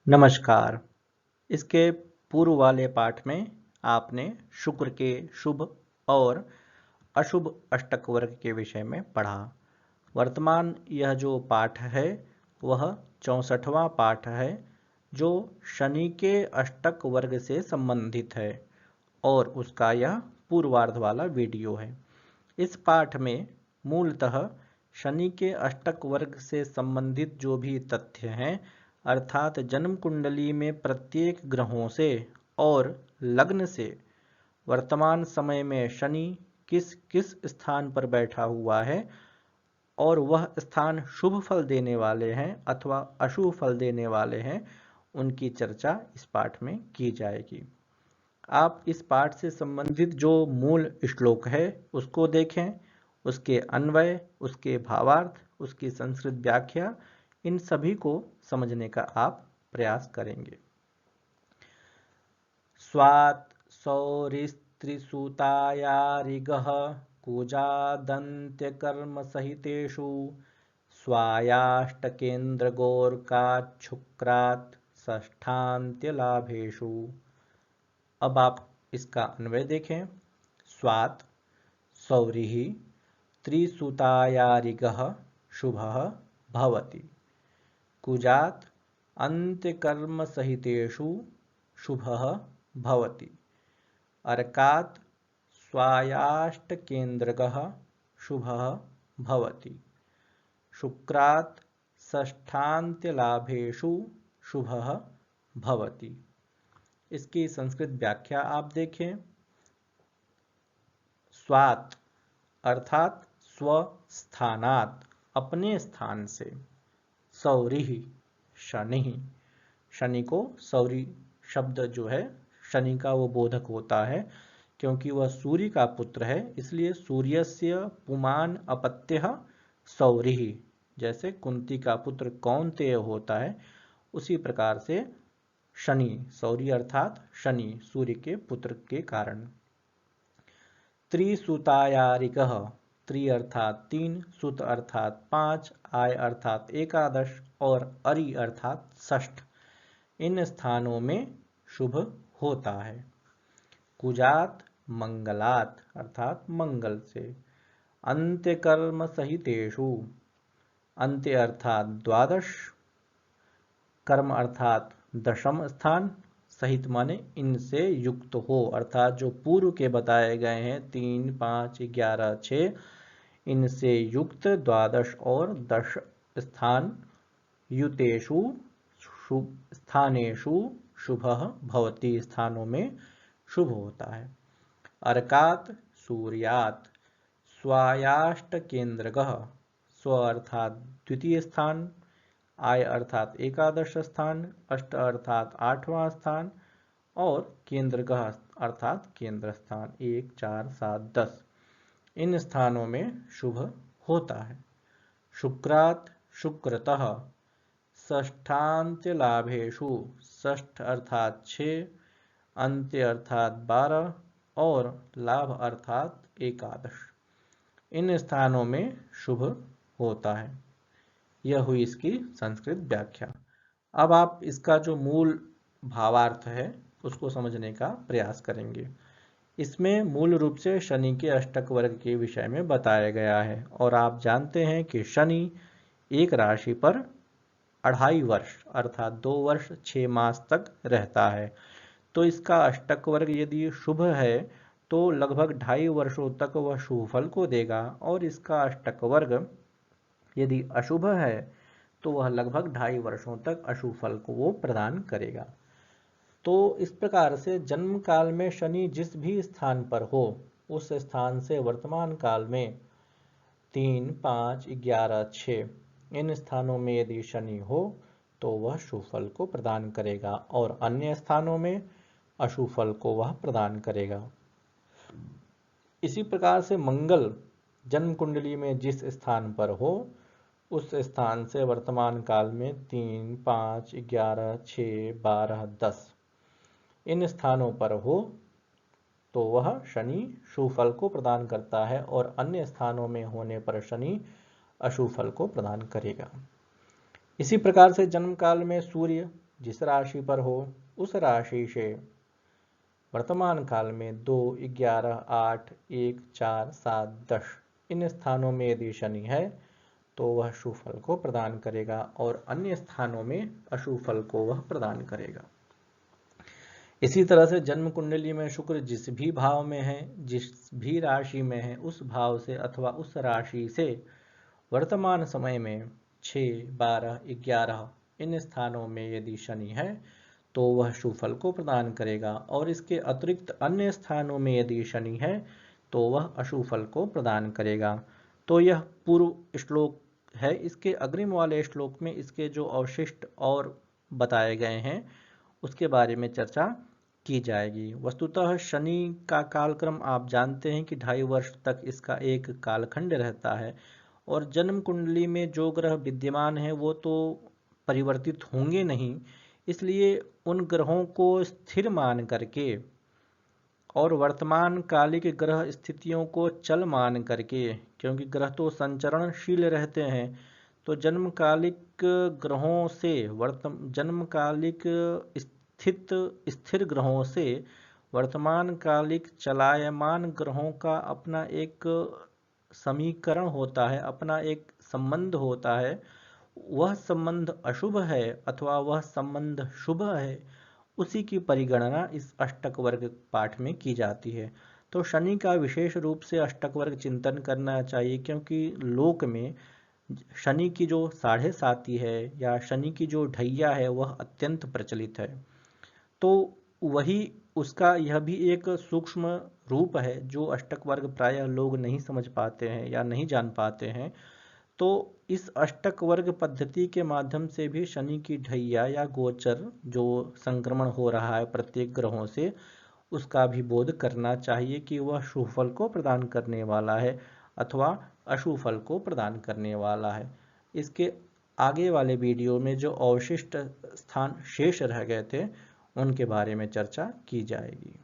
नमस्कार। इसके पूर्व वाले पाठ में आपने शुक्र के शुभ और अशुभ अष्टक वर्ग के विषय में पढ़ा। वर्तमान यह जो पाठ है वह 64वां पाठ है जो शनि के अष्टक वर्ग से संबंधित है और उसका यह पूर्वार्ध वाला वीडियो है। इस पाठ में मूलतः शनि के अष्टक वर्ग से संबंधित जो भी तथ्य हैं अर्थात जन्म कुंडली में प्रत्येक ग्रहों से और लग्न से वर्तमान समय में शनि किस किस स्थान पर बैठा हुआ है और वह स्थान शुभ फल देने वाले हैं अथवा अशुभ फल देने वाले हैं, उनकी चर्चा इस पाठ में की जाएगी। आप इस पाठ से संबंधित जो मूल श्लोक है उसको देखें, उसके अन्वय, उसके भावार्थ, उसकी संस्कृत व्याख्या, इन सभी को समझने का आप प्रयास करेंगे। स्वात् सौरिस्त्रिसुतायारिगः कुजादन्त्यकर्म सहितेषु स्वायाष्टकेन्द्रगोर्काच्छुक्रात् षष्ठान्त्यलाभेषु। अब आप इसका अन्वय देखें। स्वात् सौरिः त्रिसुतायारिगः शुभः भवति। कुजात् अन्त्यकर्मसहितेषु शुभः भवति। अर्कात् स्वायाष्टकेन्द्रगः शुभः भवति। शुक्रात् षष्ठान्त्यलाभेषु शुभः भवति। इसकी संस्कृत व्याख्या आप देखें। स्वात् अर्थात स्वस्थानात्, अपने स्थान से। सौरिः शनि, शनि को सौरी शब्द जो है शनि का वो बोधक होता है क्योंकि वह सूर्य का पुत्र है, इसलिए सूर्यस्य पुमान अपत्यः सौरिः, जैसे कुंती का पुत्र कौन्तेय होता है उसी प्रकार से शनि, सौरी अर्थात शनि, सूर्य के पुत्र के कारण। त्रिसुतायारिकः, त्रि अर्थात 3, सुत अर्थात 5, आय अर्थात 11 और अरि अर्थात 6, इन स्थानों में शुभ होता है। कुजात मंगलात अर्थात मंगल से। अंत्यकर्म सहितेषु, अंत्य अर्थात 12, कर्म अर्थात 10 स्थान, सहित माने इनसे युक्त हो, अर्थात जो पूर्व के बताए गए हैं 3, 5, 11, 6, इनसे युक्त 12 और 10 स्थान युतेषु स्थानेषु शुभः भवति, स्थानों में शुभ होता है। अर्कात् सूर्यात् स्वायाष्टकेन्द्रगः, स्व अर्थात द्वितीय स्थान, आय अर्थात 11 स्थान, अष्ट अर्थात 8वां स्थान और केंद्रगः अर्थात केंद्र स्थान 1, 4, 7, 10, इन स्थानों में शुभ होता है। शुक्रात् शुक्रतः षष्ठान्त्य लाभेषु, षष्ठ अर्थात 6, अंत्य अर्थात 12 और लाभ अर्थात 11, इन स्थानों में शुभ होता है। यह हुई इसकी संस्कृत व्याख्या। अब आप इसका जो मूल भावार्थ है उसको समझने का प्रयास करेंगे। इसमें मूल रूप से शनि के अष्टक वर्ग के विषय में बताया गया है और आप जानते हैं कि शनि एक राशि पर 2.5 वर्ष अर्थात 2 वर्ष 6 मास तक रहता है। तो इसका अष्टक वर्ग यदि शुभ है तो लगभग 2.5 वर्षों तक वह शुभ फल को देगा और इसका अष्टक वर्ग यदि अशुभ है तो वह लगभग 2.5 वर्षों तक अशुभ फल को वो प्रदान करेगा। तो इस प्रकार से जन्म काल में शनि जिस भी स्थान पर हो उस स्थान से वर्तमान काल में 3, 5, 11, 6 इन स्थानों में यदि शनि हो तो वह शुभ फल को प्रदान करेगा और अन्य स्थानों में अशुभ फल को वह प्रदान करेगा। इसी प्रकार से मंगल जन्म कुंडली में जिस स्थान पर हो उस स्थान से वर्तमान काल में 3, 5, 11, 6, 12, 10 इन स्थानों पर हो तो वह शनि शुभ फल को प्रदान करता है और अन्य स्थानों में होने पर शनि अशुभ फल को प्रदान करेगा। इसी प्रकार से जन्म काल में सूर्य जिस राशि पर हो उस राशि से वर्तमान काल में 2, 11, 8, 1, 4, 7, 10 इन स्थानों में यदि शनि है तो वह शुभ फल को प्रदान करेगा और अन्य स्थानों में अशुभ फल को वह प्रदान करेगा। इसी तरह से जन्म कुंडली में शुक्र जिस भी भाव में है, जिस भी राशि में है, उस भाव से अथवा उस राशि से वर्तमान समय में 6, 12, 11 इन स्थानों में यदि शनि है तो वह शुभ फल को प्रदान करेगा और इसके अतिरिक्त अन्य स्थानों में यदि शनि है तो वह अशुभ फल को प्रदान करेगा। तो यह पूर्व श्लोक है। इसके अग्रिम वाले श्लोक में इसके जो अवशिष्ट और बताए गए हैं उसके बारे में चर्चा की जाएगी। वस्तुतः शनि का कालक्रम आप जानते हैं कि 2.5 वर्ष तक इसका एक कालखंड रहता है और जन्म कुंडली में जो ग्रह विद्यमान है वो तो परिवर्तित होंगे नहीं, इसलिए उन ग्रहों को स्थिर मान करके और वर्तमान कालिक ग्रह स्थितियों को चल मान करके, क्योंकि ग्रह तो संचरणशील रहते हैं, तो जन्मकालिक ग्रहों से जन्मकालिक स्थिर ग्रहों से वर्तमान कालिक चलायमान ग्रहों का अपना एक समीकरण होता है, अपना एक संबंध होता है। वह संबंध अशुभ है अथवा वह संबंध शुभ है, उसी की परिगणना इस अष्टक वर्ग पाठ में की जाती है। तो शनि का विशेष रूप से अष्टक वर्ग चिंतन करना चाहिए, क्योंकि लोक में शनि की जो 7.5 है या शनि की जो ढैया है वह अत्यंत प्रचलित है। तो वही उसका यह भी एक सूक्ष्म रूप है जो अष्टक वर्ग प्रायः लोग नहीं समझ पाते हैं या नहीं जान पाते हैं। तो इस अष्टक वर्ग पद्धति के माध्यम से भी शनि की ढैया या गोचर जो संक्रमण हो रहा है प्रत्येक ग्रहों से, उसका भी बोध करना चाहिए कि वह शुभ फल को प्रदान करने वाला है अथवा अशुभ फल को प्रदान करने वाला है। इसके आगे वाले वीडियो में जो अवशिष्ट स्थान शेष रह गए थे उनके बारे में चर्चा की जाएगी।